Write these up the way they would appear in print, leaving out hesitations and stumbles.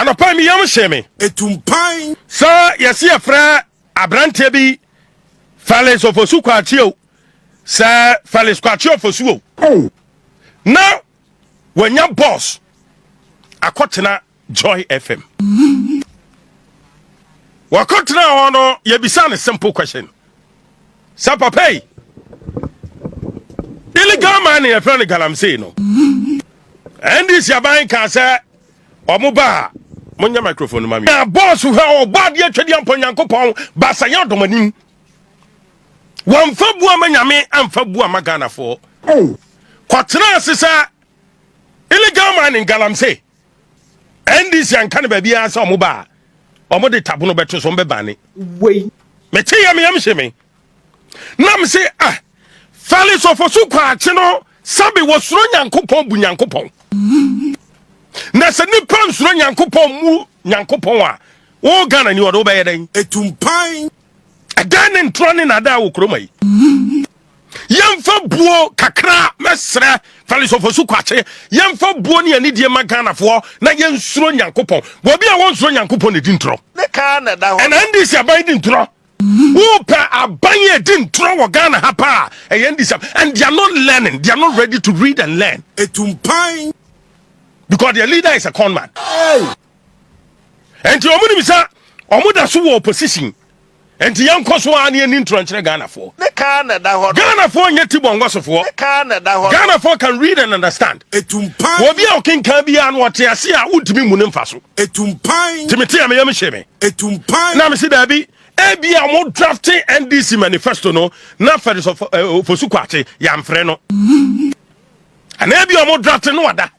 Anopa mi yam sheme. Etumpan. Sa yesi afra abrante bi Felix Ofosu Kwakye. Sa Felix Kwakye Ofosu. Now when your boss akotena Joy FM. Wakotena ono yebisa a simple question. Sa papa illegal man in a friend Galamsey no. And this yaban can say omuba monya microphone mami. Na boss who ha obad ye twedi ampon Yankopon basa ya domanim. Wan fa bua manyame amfa bua magana for. Kwatena sisa illegal man in Galamsey. And this yan kan ba bia sa omuba. Omode tabuno beto so mbebane. We me tie ya me yamhye Nam say Felix Ofosu Kwakye no sabe wosuro Nyankopon bu Nyankopon. Na se nipa nsuro Nyankopon mu Nyankopon a wo Ghana ni wodo be yeden Etumpan. Adan ntro ne nada wo kromai. Yemfa buo kakra mesre Felix Ofosu Kwakye yemfa buo ne ani die ma Ghana fo na yensuro Nyankopon. Bo bia won suro Nyankopon ne di ntro. Ne ka na da ho. And ndisi aban di ntro. Whopa abanye didn't throw Ghana hapa and they are not learning, they are not ready to read and learn. Etumpan. Because their leader is a con man. And to Omunimisa, Omuda Suwo opposition. And to young Koswani and Intranche Ghana for. Ghana for Yetibon was for. Ghana for can read and understand. Etumpan. Wobia King Kabian what I see I would be Munimfaso. Etumpan. Timothy Amyamisheme. Etumpan. Namisi Dabi. Ebi a mo drafting NDC manifesto no na Felix Ofosu Kwakye yamfre no and ebi a mo drafting no wada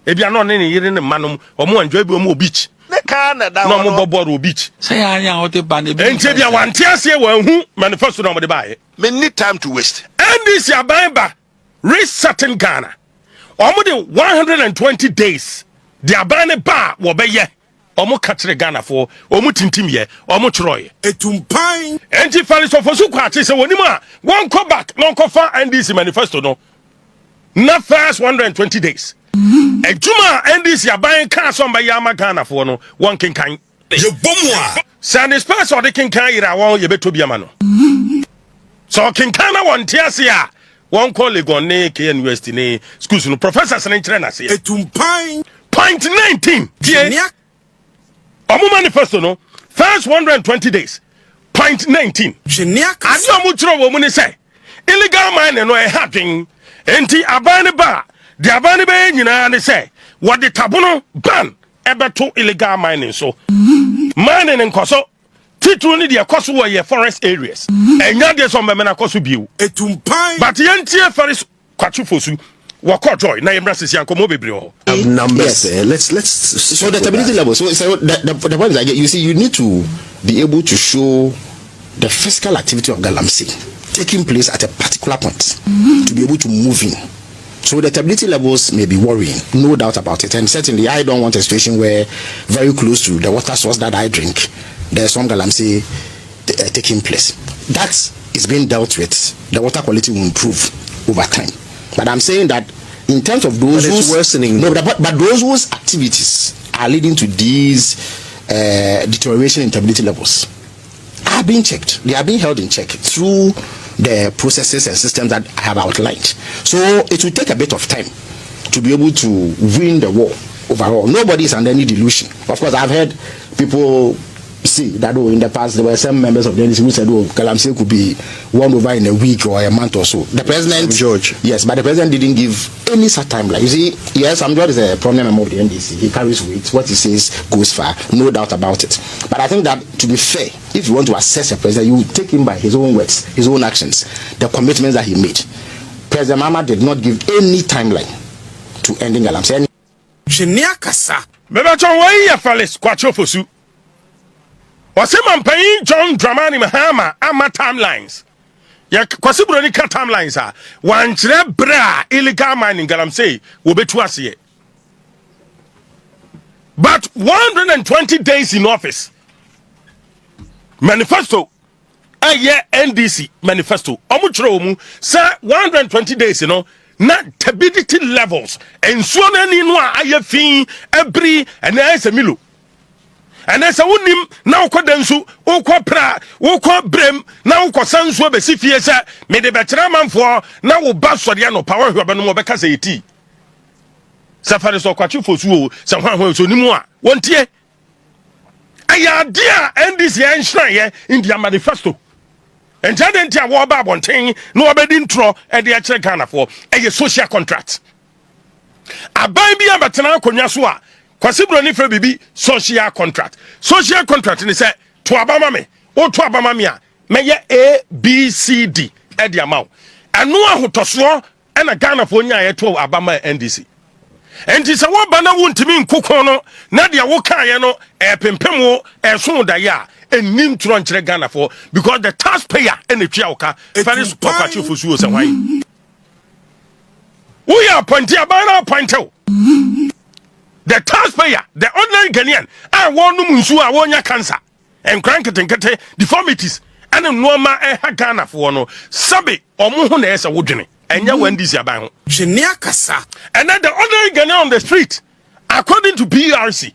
ebi a no ne yire ne manom omo enjoy bi omo beach ne ka na da no mo bobo beach say anya o te ba ne bi enti bia wante ase wa hu manifesto no mo de bae me need time to waste NDC aban resetting Ghana omo de 120 days the aban ba wo be ye omo katre Ghana for omo tintim ye omo troye Etumpan. Enti Felix Ofosu Kwakye se woni ma one go back non go fa NDC manifesto no na first 120 days ejuma NDC aban ka so mba ya ma Ghana for no one kinkan Ye bomwa. Sunday space or the kinkan ira won ye beto bia ma no so kinkan na won tiase a one call Legon ne KN University ne schools no professors na nkyere na se Etumpan. point 19 die Omo manifesto no first 120 days point 19 Geniaka adi omo tro wo mu ni say illegal mining no e hadwen enti abane ba de abane ba nyina ne say what the tabono ban ebeto illegal mining so mining nkoso titu ni de koso wo ye forest areas enya de so mbeme na koso biu Etumpan. but yentie Felix Kwakye Ofosu Wako Joy na yemra sisi ankomo bebre ho numbers. Yes. Let's so the stability level. So the point is, I get, you see, you need to be able to show the physical activity of Galamsey taking place at a particular point to be able to move in. So the stability levels may be worrying, no doubt about it. And certainly, I don't want a situation where very close to the water source that I drink, there's some Galamsey taking place. That is being dealt with. The water quality will improve over time. But I'm saying that in terms of those who's worsening, no, but those whose activities are leading to these deterioration in stability levels are being checked. They are being held in check through the processes and systems that I have outlined. So it will take a bit of time to be able to win the war overall. Nobody is under any delusion. Of course, I've heard people see that in the past there were some members of the NDC who said, Galamsey could be won over in a week or a month or so. The president, George. Yes, but the president didn't give any such timeline. You see, yes, George is a prominent member of the NDC. He carries weight. What he says goes far, no doubt about it. But I think that, to be fair, if you want to assess a president, you take him by his own words, his own actions, the commitments that he made. President Mama did not give any timeline to ending Galamsey. Geniakasa. Meba John way Felix Kwakye Ofosu Wasema mpayin John Dramani Mahama ama timelines. Ya kwasiburo ni ka timelines a wankyere bra illegal mining Galamsey wo betu ase. But 120 days in office. Manifesto NDC manifesto. Omu kyerɛ omu say 120 days, you know. na turbidity levels ensuo na ni no a ayefin ebri ena ese milo ena se wonim na ukoda nsu ukopra ukobrem na ukosan nsuo be sifie se me de betera manfo na wo ba sori no power hwe be no be kasa yeti safari so Kwakye Ofosu o se hwan so nimu a wontie aya dia NDC enhran ye in their manifesto and then tia wo ba bonten no obedi ntro e de akere Ghana for e social contract aban bi abetena akonwa so a kwasibro ni fe bibi social contract ni say to abama me o to abama me a meye ABCD e de amaw eno ahotoso e na Ghana for nya ye to abama NDC enti se wo bana wontimi nkokon no na de wo kan ye no e pempem wo e so da ya enim tro nkyere Ghana for because the taxpayer and the chiaoka Felix Kwakye Ofosu o se hwan we are appointed abana appointed the taxpayer the ordinary Ghanaian I want nsu a wonya cancer and cranketenkete deformities and normal Ghana for no sabe omo ho na ese wodwene enya wandisi aban ho Jenia kasa. and then the ordinary Ghanaian on the street according to PRC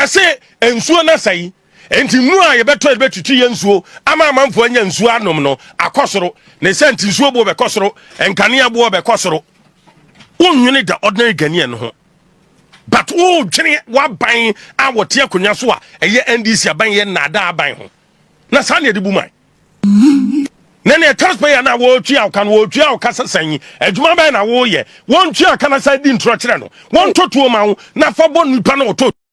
say ensuo na sai enti mu a yebeto ebetutu ye nsuo ama amanfo anya nsuo anom no akosoro ne senti nsuo bo be kosoro enkane abo be kosoro unwene the ordinary Ghanaian ho but o dwene wa ban a wote akonya so a eye NDC aban ye nada aban ho na sa ne de bu man nene taxpayer na wo tua kan wo tua o kasa sanyi adwuma ban na wo ye won tua kana sa di ntro kire no won totuo ma wo na fa bo nipa na oto